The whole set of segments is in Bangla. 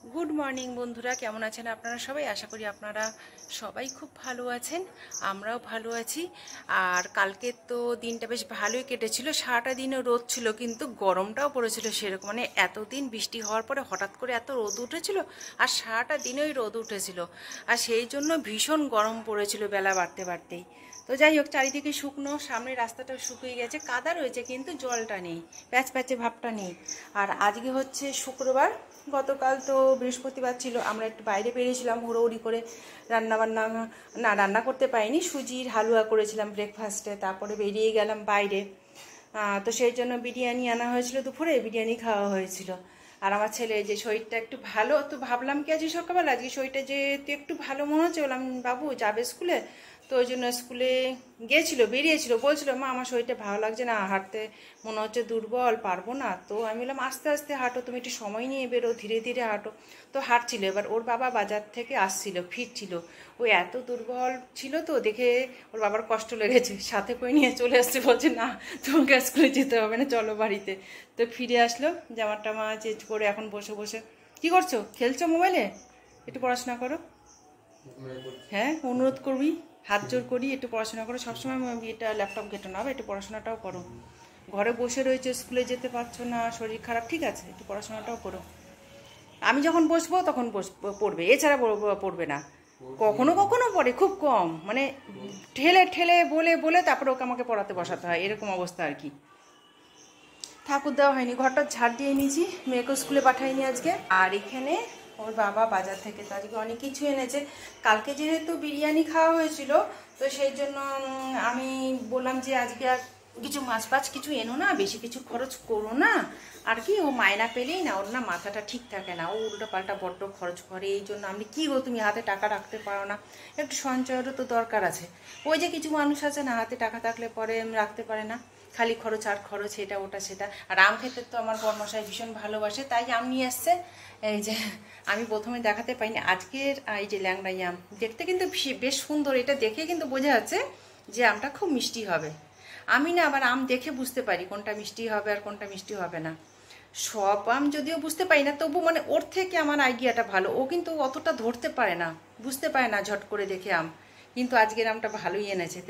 গুড মর্নিং বন্ধুরা, কেমন আছেন আপনারা সবাই? আশা করি আপনারা সবাই খুব ভালো আছেন, আমরাও ভালো আছি। আর কালকে তো দিনটা বেশ ভালোই কেটেছিল, সারাটা দিনও রোদ ছিল, কিন্তু গরমটাও পড়েছিল সেরকম। মানে এতদিন বৃষ্টি হওয়ার পরে হঠাৎ করে এত রোদ উঠেছিল, আর সারাটা দিনই রোদ উঠেছিল, আর সেই জন্য ভীষণ গরম পড়েছিল বেলা বাড়তে বাড়তেই। তো যাই হোক, চারিদিকে শুকনো, সামনের রাস্তাটা শুকিয়ে গেছে, কাদা রয়েছে কিন্তু জলটা নেই, প্যাচ প্যাচে ভাবটা নেই। আর আজকে হচ্ছে শুক্রবার, গতকাল তো বৃহস্পতিবার ছিল, আমরা একটু বাইরে বেরিয়েছিলাম হুড়োহুড়ি করে, রান্নাবান্না না রান্না করতে পারিনি, সুজির হালুয়া করেছিলাম ব্রেকফাস্টে, তারপরে বেরিয়ে গেলাম বাইরে। তো সেই জন্য বিরিয়ানি আনা হয়েছিল, দুপুরে বিরিয়ানি খাওয়া হয়েছিল। আর আমার ছেলে যে শরীরটা একটু ভালো, তো ভাবলাম কি আজকে সকালবেলা আজকে শরীরটা যেহেতু একটু ভালো মনে হচ্ছে, বললাম বাবু যাবে স্কুলে, তো ওই জন্য স্কুলে গিয়েছিল, বেরিয়েছিল, বলছিল মা আমার শরীরটা ভালো লাগছে না, হাঁটতে মনে হচ্ছে দুর্বল, পারবো না। তো আমি বললাম আস্তে আস্তে হাঁটো, তুমি একটু সময় নিয়ে বেরো, ধীরে ধীরে হাঁটো। তো হাঁটছিল। এবার ওর বাবা বাজার থেকে আসছিল, ফিরছিল, ও এত দুর্বল ছিল তো দেখে ওর বাবার কষ্ট লেগেছে, সাথে করে নিয়ে চলে আসছে, বলছে না তোমাকে স্কুলে যেতে হবে না, চলো বাড়িতে। তো ফিরে আসলো, জামা টামা চেঞ্জ করে এখন বসে বসে কি করছো, খেলছো মোবাইলে? একটু পড়াশোনা করো। হ্যাঁ, অনুরোধ করবি, হাত জোর করি, একটু পড়াশোনা করো। সবসময় এটা ল্যাপটপ ঘেটো না, একটু পড়াশোনাটাও করো। ঘরে বসে রয়েছে, স্কুলে যেতে পারছো না, শরীর খারাপ, ঠিক আছে, একটু পড়াশোনাটাও করো। আমি যখন বসবো তখন পড়বে, এছাড়া পড়বে না। কখনো কখনো পড়ে, খুব কম, মানে ঠেলে ঠেলে বলে বলে তারপরে ওকে আমাকে পড়াতে বসাতে হয়, এরকম অবস্থা আর কি। ঠাকুর দেওয়া হয়নি, ঘরটা ঝাড় দিয়ে নিয়েছি, মেয়েকে স্কুলে পাঠাইনি আজকে। আর এখানে ওর বাবা বাজার থেকে তো আজকে অনেক কিছু এনেছে। কালকে যেহেতু বিরিয়ানি খাওয়া হয়েছিল, তো সেই জন্য আমি বললাম যে আজকে আর কিছু মাছ ফাছ কিছু এনো না, বেশি কিছু খরচ করো না। আর কি, ও মায়না পেলেই না, ওর না মাথাটা ঠিক থাকে না, ও উল্টো পাল্টা বড্ড খরচ করে। এই জন্য আমি কি গো, তুমি হাতে টাকা রাখতে পারো না? একটু সঞ্চয়েরও তো দরকার আছে। ওই যে কিছু মানুষ আছে না, হাতে টাকা থাকলে পরে রাখতে পারে না, খালি খরচ আর খরচ, এটা ওটা সেটা। আর আম খেতে তো আমার বরমশাই ভীষণ ভালোবাসে, তাই আম নিয়ে আসছে। এই যে আমি প্রথমে দেখাতে পাইনি আজকের এই যে ল্যাংড়াই আম, দেখতে কিন্তু বেশ সুন্দর, এটা দেখে কিন্তু বোঝা যাচ্ছে যে আমটা খুব মিষ্টি হবে। আমি না আবার আম দেখে বুঝতে পারি কোনটা মিষ্টি হবে আর কোনটা মিষ্টি হবে না। সব আম যদিও বুঝতে পারি না, তবু মানে ওর থেকে আমার আইডিয়াটা ভালো, ও কিন্তু অতটা ধরতে পারে না, বুঝতে পারে না ঝট করে দেখে আম। কিন্তু আজকের আমটা ভালোই এনেছে,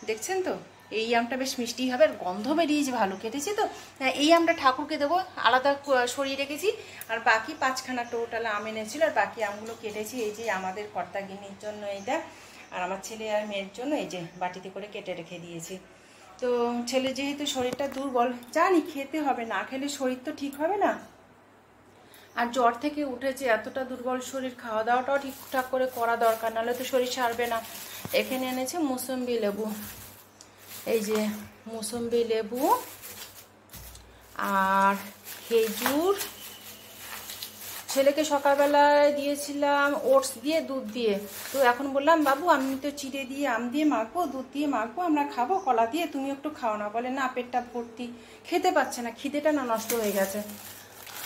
দেখছেন তো। এই আমটা বেশ মিষ্টি হবে, আর গন্ধ বেরিয়েছে, ভালো কেটেছি তো। হ্যাঁ, এই আমটা ঠাকুরকে দেবো, আলাদা সরিয়ে রেখেছি। আর বাকি 5খানা টোটাল আম এনেছিল, আর বাকি আমগুলো কেটেছি, এই যে আমাদের কর্তাগিনীর জন্য এইটা, আর আমার ছেলে আর মেয়ের জন্য এই যে বাটিতে করে কেটে রেখে দিয়েছি। তো ছেলে যেহেতু শরীরটা দুর্বল, জানি খেতে হবে, না খেলে শরীর তো ঠিক হবে না। আর জ্বর থেকে উঠেছে, এতটা দুর্বল শরীর, খাওয়া দাওয়াটাও ঠিকঠাক করে করা দরকার, নাহলে তো শরীর সারবে না। এখানে এনেছে মুসম্বি লেবু, এই যে মুসম্বি লেবু আর খেজুর। ছেলেকে সকালবেলায় দিয়েছিলাম ওটস দিয়ে, দুধ দিয়ে। তো এখন বললাম বাবু আমি তো চিড়ে দিয়ে আম দিয়ে মাখবো, দুধ দিয়ে মাখবো, আমরা খাবো কলা দিয়ে, তুমি একটু খাও না। বলে না, পেটটা ভর্তি, খেতে পাচ্ছে না, খিদেটা না নষ্ট হয়ে গেছে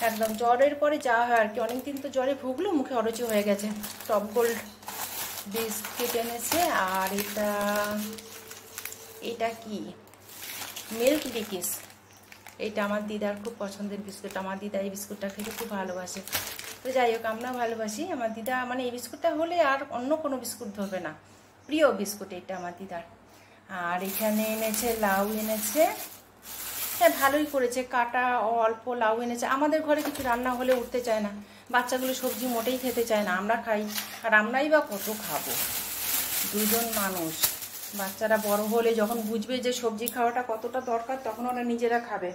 একদম। জ্বরের পরে যা হয় আর কি, অনেকদিন তো জ্বরে ভুগলো, মুখে অরুচি হয়ে গেছে। টপ গোল্ড বিস্কিট এনেছে। আর এটা এটা কি, মিল্ক বিকিস। এইটা আমার দিদার খুব পছন্দের বিস্কুট, আমার দিদা এই বিস্কুটটা খেতে খুব ভালোবাসে। তো যাই হোক, আমরাও ভালোবাসি, আমার দিদা মানে এই বিস্কুটটা হলে আর অন্য কোনো বিস্কুট ধরবে না, প্রিয় বিস্কুট এটা আমার দিদার। আর এখানে এনেছে লাউ এনেছে, হ্যাঁ ভালোই করেছে, কাটা অল্প লাউ এনেছে। আমাদের ঘরে কিছু রান্না হলে উঠতে চায় না, বাচ্চাগুলো সবজি মোটেই খেতে চায় না, আমরা খাই, আর আমরাই বা কত খাবো, দুজন মানুষ। বাচ্চারা বড় হলে যখন বুঝবে যে সবজি খাওয়াটা কতটা দরকার, তখন ওরা নিজেরা খাবে।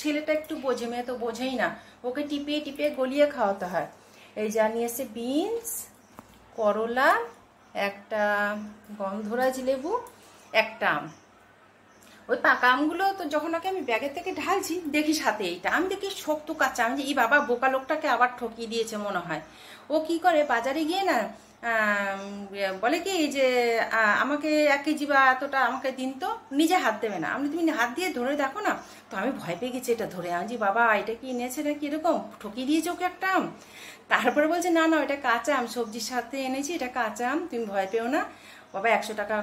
ছেলেটা একটু বোঝে, মেয়ে তো বোঝেই না, ওকে টিপিয়ে টিপিয়ে গলিয়ে খাওয়াতে হয়। এই যা নিয়ে এসে বিনস, করলা, একটা গন্ধরাজ লেবু, একটা আম। ওই পাকা আমগুলো তো যখন ওকে আমি ব্যাগের থেকে ঢালছি, দেখি সাথে এইটা, আমি দেখি শক্ত কাঁচা। আমি যে এই বাবা বোকা লোকটাকে আবার ঠকিয়ে দিয়েছে মনে হয়। ও কি করে, বাজারে গিয়ে না বলে কি যে আমাকে 1 কেজি বা এতটা আমাকে দিন, তো নিজে হাত দেবে না। আমি তুমি হাত দিয়ে ধরে দেখো না। তো আমি ভয় পেয়ে গেছি এটা ধরে, আমি যে বাবা এটা কি এনেছে নাকি, এরকম ঠকিয়ে দিয়েছে ওকে একটা আম। তারপরে বলছে না না, এটা কাঁচা আম, সবজির সাথে এনেছি, এটা কাঁচা আম, তুমি ভয় পেও না। বাবা 100 টাকা,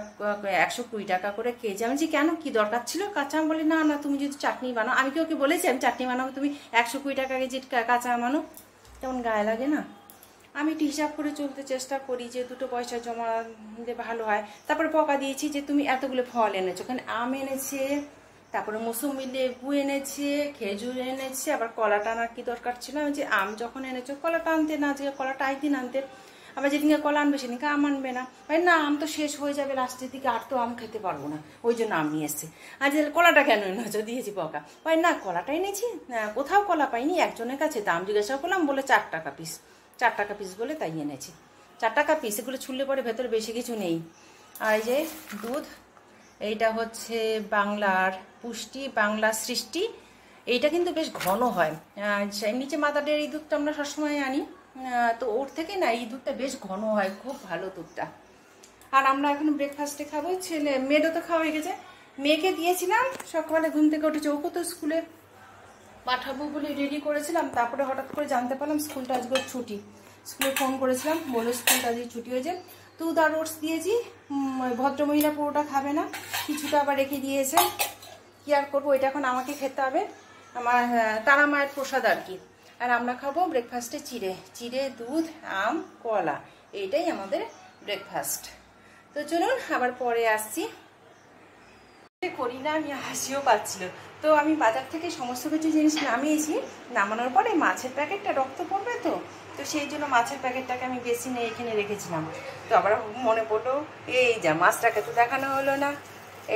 120 টাকা করে কেজি। আমি যে কেন, কি দরকার ছিল কাঁচা আম? বলে না না, তুমি যদি চাটনি বানাও। আমি কি ওকে বলেছি আমি চাটনি বানাবো, তুমি 120 টাকা কেজি কাঁচা আম আনো? তেমন গায়ে লাগে না। আমি একটু হিসাব করে চলতে চেষ্টা করি যে দুটো পয়সা জমা দিলে ভালো হয়। তারপরে বকা দিয়েছি যে তুমি এতগুলো ফল এনেছো, ওখানে আম এনেছে, তারপরে মৌসুমি লেবু এনেছে, খেজুর এনেছে, আবার কলাটা আনার কি দরকার ছিল? আমি যে আম যখন এনেছো কলাটা আনতে না, যে কলাটা একদিন আনতে, আবার যেদিনকে কলা আনবে সেদিনকে আম আনবে না। ভাই না, আম তো শেষ হয়ে যাবে লাস্টের দিকে, আর তো আম খেতে পারবো না, ওই জন্য আম নিয়ে এসছে। আর যে কলাটা কেন এনেছো, দিয়েছি বকা। ভাই না, কলাটা এনেছি, কোথাও কলা পাইনি, একজনের কাছে দাম জিজ্ঞাসা করলাম, বলে 4 টাকা পিস। 4 টাকা পিস বলে তাই এনেছি। 4 টাকা পিস, এগুলো ছুললে পরে ভেতরে বেশি কিছু নেই। আর এই যে দুধ, এইটা হচ্ছে বাংলার পুষ্টি, বাংলা সৃষ্টি। এইটা কিন্তু বেশ ঘন হয়। নিচে মাদার ডেয়ারি দুধটা আমরা সবসময় আনি, তো ওর থেকে না এই দুধটা বেশ ঘন হয়, খুব ভালো দুধটা। আর আমরা এখন ব্রেকফাস্টে খাবো। ছেলে মেয়েরও তো খাওয়া হয়ে গেছে, মেয়েকে দিয়েছিলাম সকালে ঘুম থেকে উঠেছে, ওকে তো স্কুলে পাঠাবো বলে রেডি করেছিলাম। তারপরে হঠাৎ করে জানতে পারলাম স্কুলটা আজকে ছুটি। স্কুলে ফোন করেছিলাম, বলে স্কুলটা আজকে ছুটি হয়েছে। দুধ আর ওটস দিয়েছি, ভদ্রমহিলা পুরোটা খাবে না, কিছুটা আবার রেখে দিয়েছে। কি আর করবো, এটা এখন আমাকে খেতে হবে, আমার তারা মায়ের প্রসাদ আর কি। আর আমরা খাবো ব্রেকফাস্টে চিড়ে, চিড়ে, দুধ, আম, কলা, এইটাই আমাদের ব্রেকফাস্ট। তো চলুন আবার পরে আসছি। করি না, আমি হাসিও পাচ্ছিল। তো আমি বাজার থেকে সমস্ত কিছু জিনিস নামিয়েছি, নামানোর পরে মাছের প্যাকেটটা রক্ত পড়বে, তো তো সেই জন্য মাছের প্যাকেটটাকে আমি বেশি নিয়ে এখানে রেখেছিলাম। তো আবার মনে পড়লো, এই যা মাছটাকে তো দেখানো হলো না,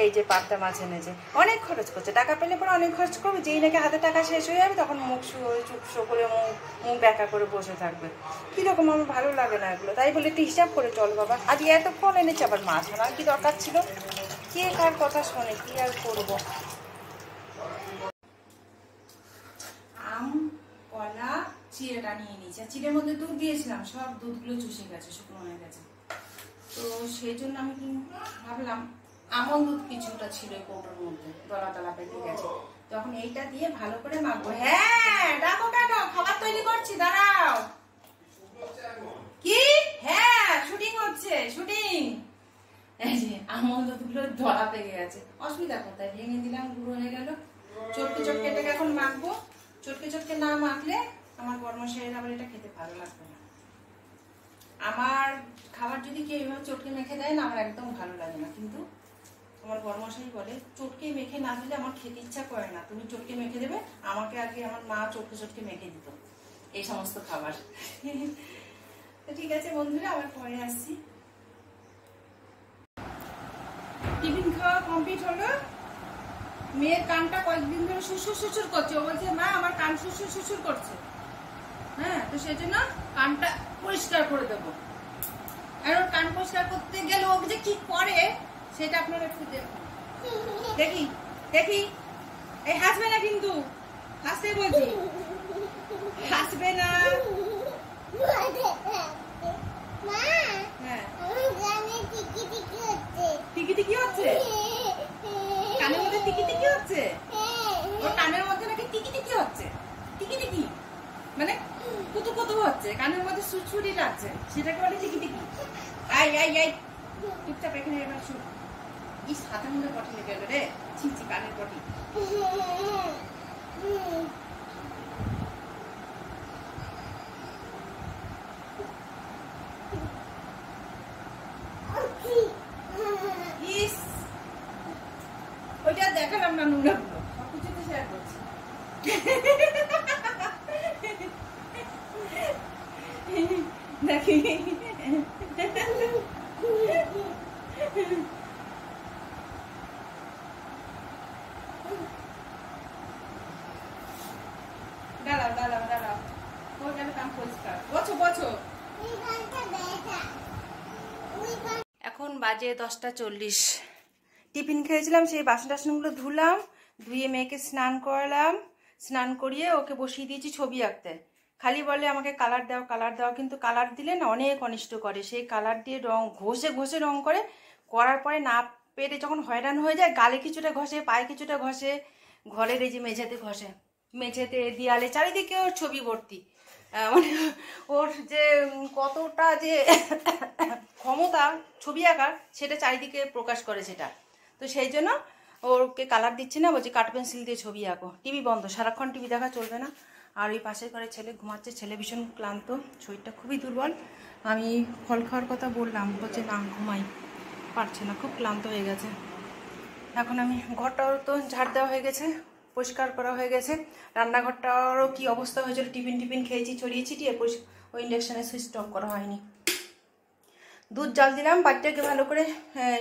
এই যে পাবদা মাছ এনেছে, অনেক খরচ করছে, টাকা পেলে পরে অনেক খরচ করবে, যেই নাকি হাতে টাকা শেষ হয়ে যাবে তখন মুখ চুপসো করে মুখ ব্যাকা করে বসে থাকবে। কীরকম, আমার ভালো লাগে না এগুলো। তাই বলে একটু হিসাব করে চল বাবা, আজকে এত ফল এনেছে, আবার মাছ আনার কি দরকার ছিল? কে কার কথা শোনে, কি আর করবো। আম, কলা, চিড়েটা নিয়ে নিয়েছি, আর চিড়ের মধ্যে দুধ দিয়েছিলাম, সব দুধগুলো চুষে গেছে, শুকনো হয়ে গেছে। তো সেই জন্য আমি ভাবলাম আমন্ড দুধ কিছুটা ছিল কৌটোর মধ্যে, দলা তলা পেকে গেছে, তখন এইটা দিয়ে ভালো করে মাখবো। হ্যাঁ ডাকো কেন, খাবার তৈরি করছি, দাঁড়াও। কি? হ্যাঁ শুটিং হচ্ছে, শুটিং। এই যে আমন্ড দুধগুলো দলা পেকে গেছে, অসুবিধা কোথায়, ভেঙে দিলাম, গুঁড়ো হয়ে গেল। চটকে চটকে এটাকে এখন মাখবো। চটকে চটকে না মাখলে আমার বর্মশাইয়ের আবার এটা খেতে ভালো লাগবে না। আমার খাবার যদি কেউ এইভাবে চটকে মেখে দেয় না, আমার একদম ভালো লাগে না। কিন্তু আমার বড়মশাই বলে চটকে মেখে না দিলে আমার খেতে ইচ্ছা করে না, তুমি চটকে মেখে দেবে। আমাকে আগে আমার মা চটকে চটকে মেখে দিত এই সমস্ত খাবার। তো ঠিক আছে বন্ধুরা, আবার পরে আসছি। টিফিন খাওয়া কমপ্লিট হলো। মেয়ের কানটা কয়েকদিন ধরে সুসুর সুসুর করছে, ও বলছে মা আমার কান সুসুর সুসুর করছে। হ্যাঁ, তো সেই জন্য কানটা পরিষ্কার করে দেবো। আর ওর কান পরিষ্কার করতে গেলে ও যে কি করে সেটা আপনারা একটু দেখুন। দেখি দেখি, এই হাসবে না কিন্তু, হাসতে বলছি, হাসবে না। হ্যাঁ টিকি টিকি হচ্ছে, কানের মধ্যে টিকি টিকি হচ্ছে, ওর কানের মধ্যে নাকি টিকি টিকি হচ্ছে। টিকি টিকি মানে কুতু কুতু হচ্ছে, কানের মধ্যে সুচুরি লাগছে, সেটাকে বলে টিকি টিকি। আই আই আই, চুপচাপ এখানে এবার শুন। এই সাদা মধ্যে পটি লেগে গেল রে, ছিঁচি কানের পটি। ইস, ওইটা দেখালাম না, নোংরা গুলো সবকিছুতে শেয়ার করছি। দেখি দাঁড়াও দাঁড়াও দাঁড়াও, ওর গেলে কান পরিষ্কার, বছো বছো। এখন বাজে 10:40। টিফিন খেয়েছিলাম, সেই বাসন টাসনগুলো ধুলাম, ধুয়ে মেয়েকে স্নান করালাম, স্নান করিয়ে ওকে বসিয়ে দিয়েছি ছবি আঁকতে। খালি বলে আমাকে কালার দাও কালার দাও, কিন্তু কালার দিলে না অনেক অনিষ্ট করে। সেই কালার দিয়ে রং ঘষে ঘষে রং করে, করার পরে না পেরে যখন হয়রান হয়ে যায়, গালে কিছুটা ঘষে, পায়ে কিছুটা ঘষে, ঘরের এই যে মেঝেতে ঘষে, মেঝেতে, দেয়ালে, চারিদিকে ওর ছবি ভর্তি। মানে ওর যে কতটা যে ক্ষমতা ছবি আঁকার, সেটা চারিদিকে প্রকাশ করে সেটা। তো সেই জন্য ওকে কালার দিচ্ছি না, বলছি কাঠ পেন্সিল দিয়ে ছবি আঁকো। টিভি বন্ধ, সারাক্ষণ টিভি দেখা চলবে না। আর ওই পাশের ঘরে ছেলে ঘুমাচ্ছে, ছেলে ভীষণ ক্লান্ত, শরীরটা খুবই দুর্বল। আমি ফল খাওয়ার কথা বললাম, বলছে না ঘুমাই, পারছে না, খুব ক্লান্ত হয়ে গেছে। এখন আমি ঘরটাও তো ঝাড় দেওয়া হয়ে গেছে, পরিষ্কার করা হয়ে গেছে, রান্নাঘরটারও কি অবস্থা হয়েছিল, টিফিন খেয়েছি ছড়িয়ে ছিটিয়ে, ওই ইন্ডাকশানে সুইচ অফ করা হয়নি। দুধ জাল দিলাম, বাটিটাকে ভালো করে,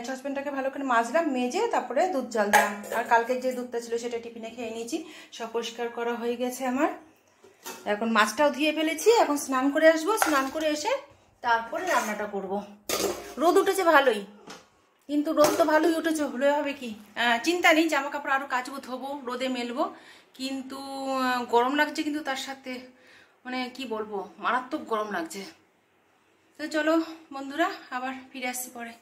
সসপ্যানটাকে ভালো করে মাজলাম, মেজে তারপরে দুধ জাল দিলাম। আর কালকের যে দুধটা ছিল সেটা টিফিনে খেয়ে নিয়েছি, সব পরিষ্কার করা হয়ে গেছে আমার। এখন মাছটাও ধুয়ে ফেলেছি, এখন স্নান করে আসবো, স্নান করে এসে তারপরে রান্নাটা করব। রোদ উঠেছে ভালোই, কিন্তু রোদ তো ভালোই উঠেছে, হলে হবে কি, চিন্তা নেই, জামা কাপড় আরও কাচবো, ধোবো, রোদে মেলবো, কিন্তু গরম লাগছে, কিন্তু তার সাথে মানে কি বলবো, মারাত্মক গরম লাগছে। তো চলো বন্ধুরা, আবার ফিরে আসছি পরে।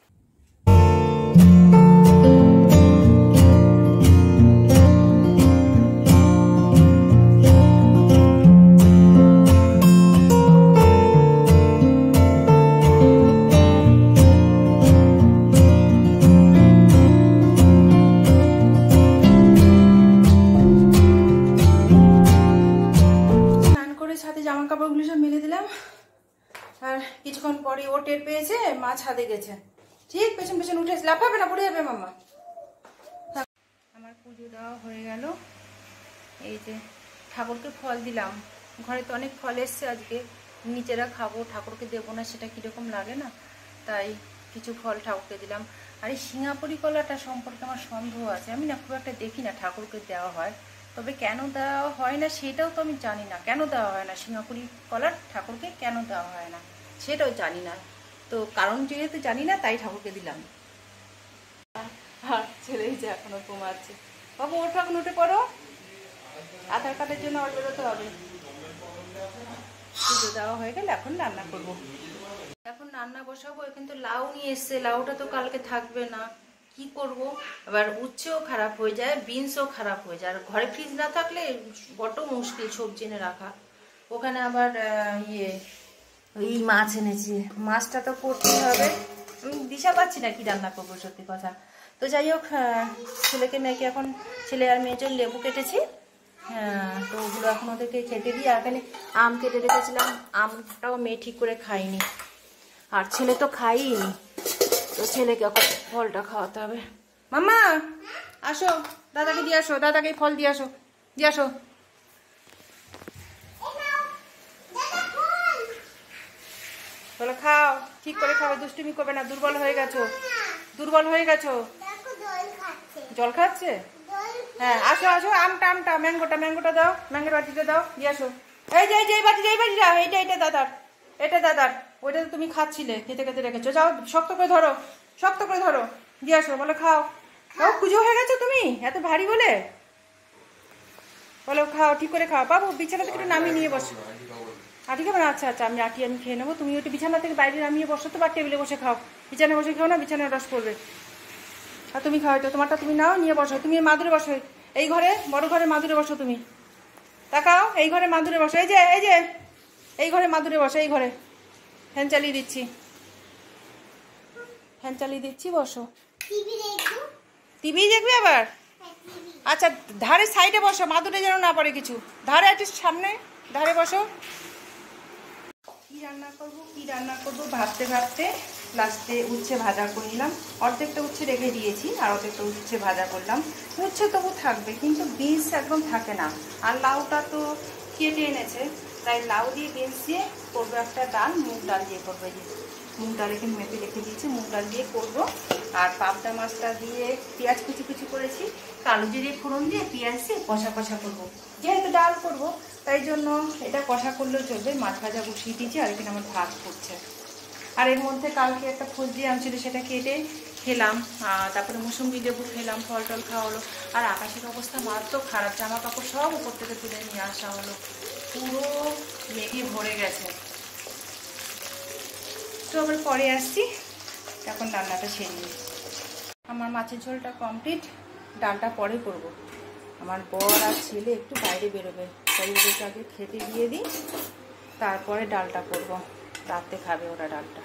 স্নান করে ছাদে জামা কাপড়গুলো সব মেলে দিলাম, আর কিছুক্ষণ পরে ও টের পেয়েছে মা ছাদে গেছে, ঠিক পেছন পেছন উঠে লাফাবে না, পড়ে যাবে মামা। আমার পুজো দেওয়া হয়ে গেল, এই যে ঠাকুরকে ফল দিলাম, ঘরে তো অনেক ফল এসছে, আজকে নিচেরা খাবো, ঠাকুরকে দেবো না, সেটা কীরকম লাগে না, তাই কিছু ফল ঠাকুরকে দিলাম। আর এই সিঙ্গাপুরি কলাটা সম্পর্কে আমার সন্দেহ আছে, আমি না খুব একটা দেখি না ঠাকুরকে দেওয়া হয়, তবে কেন দেওয়া হয় না সেটাও তো আমি জানি না, কেন দেওয়া হয় না সিঙ্গাপুরি কলার ঠাকুরকে, কেন দেওয়া হয় না সেটাও জানি না, তো কারণ যেহেতু জানি না তাই ঠাকুরকে দিলাম। আর ছেলেই যে এখনো ঘুমাচ্ছে, বাবু ওঠো, এখন উঠে পড়ো, আধার কার্ডের জন্য আবার বেরোতে হবে। পুজো দেওয়া হয়ে গেলে এখন রান্না করবো, এখন রান্না বসাবো, কিন্তু লাউ নিয়ে এসছে, লাউটা তো কালকে থাকবে না, কি করব, আবার উচ্ছেও খারাপ হয়ে যায়, বিনসও খারাপ হয়ে যায়, আর ঘরে ফ্রিজ না থাকলে বড্ড মুশকিল সবজি এনে রাখা। ওখানে আবার এই মাছ এনেছি, মাছটা তো করতেই হবে, আমি দিশা পাচ্ছি না কি রান্না করবো সত্যি কথা। তো যাই হোক, ছেলেকে মেয়েকে এখন, ছেলে আর মেয়ের জন্য লেবু কেটেছি, হ্যাঁ, তো ওগুলো এখন ওদেরকে খেতে দিই। আর এখানে আম কেটে রেখেছিলাম, আমটাও মেয়ে ঠিক করে খাইনি, আর ছেলে তো খাইনি, তো ছেলেকে এখন ফলটা খাওয়াতে হবে। মাম্মা আসো, দাদাকে দিয়ে আসো, দাদাকে ফল দিয়ে আসো, দিয়ে আসো। বলো খাও, ঠিক করে খাবে, দুষ্টুমি করবে না, দুর্বল হয়ে গেছো, দুর্বল হয়ে গেছো। জল খাচ্ছে, হ্যাঁ আসো আসো, আমটা ম্যাঙ্গোটা দাও, ম্যাঙ্গোর বাটিতে দাও, দিয়ে আসো। এই যে এই বাটিটা, এইটা দাদার, এটা দাদার, ওইটা তো তুমি খাচ্ছিলে, খেতে খেতে রেখেছো, যাও শক্ত করে ধরো, শক্ত করে ধরো, দিয়ে আসো, বলো খাও। খাও, পুজো হয়ে গেছো তুমি, এত ভারী বলে, বলো খাও, ঠিক করে খাও। বাবু বিছানা থেকে একটু নামিয়ে নিয়ে বসো, আটি খাবে না, আচ্ছা আচ্ছা, আমি খেয়ে নেবো, তুমি ওইটা বিছানা থেকে বাইরে নামিয়ে বসো তো, বা টেবিলে বসে খাও, বিছানায় বসে খাও না, বিছানায় রস পড়বে। আর তুমি খাও, এটা তোমারটা তুমি নাও, নিয়ে বসো, তুমি মাদুরে বসো, এই ঘরে, বড় ঘরে মাদুরে বসো, তুমি তাকাও, এই ঘরে মাদুরে বসো, এই যে এই ঘরে মাদুরে বসো, এই ঘরে ফ্যান চালিয়ে দিচ্ছি, ফ্যান চালিয়ে দিচ্ছি, বসো। টিভি দেখবে আবার, আচ্ছা ধারে সাইডে বসো, মাদুরে যেন না পড়ে কিছু, ধারে একটু সামনে, ধারে বসো। কি রান্না করবো ভাবতে ভাবতে লাস্টে উচ্ছে ভাজা করে নিলাম, অর্ধেকটা উচ্ছে রেখে দিয়েছি, আর অর্ধেকটা উচ্ছে ভাজা করলাম। উচ্ছে তবু থাকবে, কিন্তু বিনস একদম থাকে না, আর লাউটা তো কেটে এনেছে, তাই লাউ দিয়ে বিনস দিয়ে করবো একটা ডাল, মুগ ডাল দিয়ে করবো, এই যে মুগ ডাল এখানে মেপে রেখে দিয়েছি, মুগ ডাল দিয়ে করবো। আর পাবদা মাছটা দিয়ে পেঁয়াজ কুচি করেছি, কালো জিরে ফোড়ন দিয়ে পেঁয়াজ দিয়ে কষা করবো, যেহেতু ডাল করবো তাই জন্য এটা কষা করলেও চলবে। মাছ ভাজা বসিয়ে দিয়েছি, আর এখানে আমার ভাত করছে। আর এর মধ্যে কালকে একটা ফজলি আম ছিল, সেটা কেটে খেলাম, তারপরে মুসুম্বি লেবু খেলাম, ফল টল খাওয়া হলো। আর আকাশের অবস্থা মারাত্মক খারাপ, জামা কাপড় সব উপর থেকে তুলে নিয়ে আসা হলো, পুরো মেঘে ভরে গেছে। তো আবার পরে আসছি, এখন রান্নাটা সেরে নিই। আমার মাছের ঝোলটা কমপ্লিট, ডালটা পরে করব। আমার বর আর ছেলে একটু বাইরে বেরোবে, তাই ওদেরকে আগে খেতে দিয়ে দিই, তারপরে ডালটা করব, রাতে খাবে ওরা ডালটা।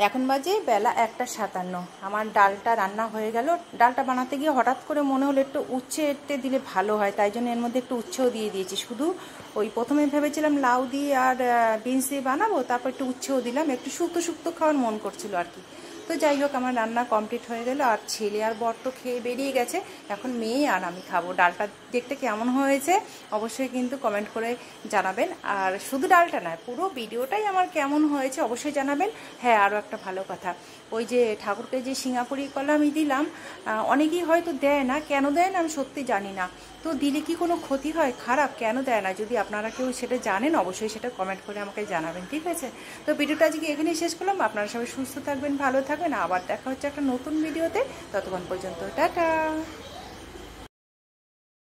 এখন বাজে বেলা 1:57। আমার ডালটা রান্না হয়ে গেল। ডালটা বানাতে গিয়ে হঠাৎ করে মনে হলো একটু উচ্ছেতে দিলে ভালো হয়, তাই জন্য এর মধ্যে একটু উচ্ছেও দিয়ে দিয়েছি। শুধু ওই প্রথমে ভেবেছিলাম লাউ দিয়ে আর বিনস দিয়ে বানাবো, তারপর একটু উচ্ছেও দিলাম, একটু শুক্তো শুক্তো খাওয়ার মন করছিল আর কি। তো যাই হোক, আমার রান্না কমপ্লিট হয়ে গেল। আর ছেলে আর বর তো খেয়ে বেরিয়ে গেছে, এখন মেয়ে আর আমি খাবো। ডালটা দেখতে কেমন হয়েছে অবশ্যই কিন্তু কমেন্ট করে জানাবেন। আর শুধু ডালটা নয়, পুরো ভিডিওটাই আমার কেমন হয়েছে অবশ্যই জানাবেন। হ্যাঁ, আরও একটা ভালো কথা, ওই যে ঠাকুরকে যে সিঙ্গাপুরি কলা আমি দিলাম, অনেকেই হয়তো দেয় না, কেন দেয় না আমি সত্যি জানি না। তো দিলে কি কোনো ক্ষতি হয়, খারাপ কেন দেয় না? যদি আপনারা কেউ সেটা জানেন অবশ্যই সেটা কমেন্ট করে আমাকে জানাবেন, ঠিক আছে? তো ভিডিওটা আজকে এখানেই শেষ করলাম। আপনারা সবাই সুস্থ থাকবেন, ভালো থাকবেন। আবার দেখা হচ্ছে একটা নতুন ভিডিওতে। ততক্ষণ পর্যন্ত টাটা।